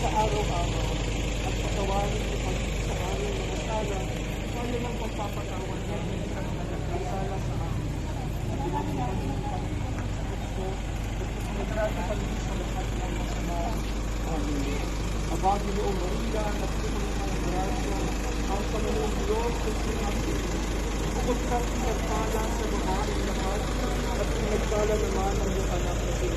sa araw-araw at patawarin ko pa sa aming mga sala, kaya ng pagpapatawad namin sa mga nagkasala sa amin. At huwag mo kami pagpapatawad at nagkarata kami sa lahat ng masama. Amen. Abagi mo ang Maria, nagpunong ng grasya, ang Panginoong Diyos ay sinabi, bukod kang pinagpala sa babaeng lahat, at pinagpala naman ang iyong anak na si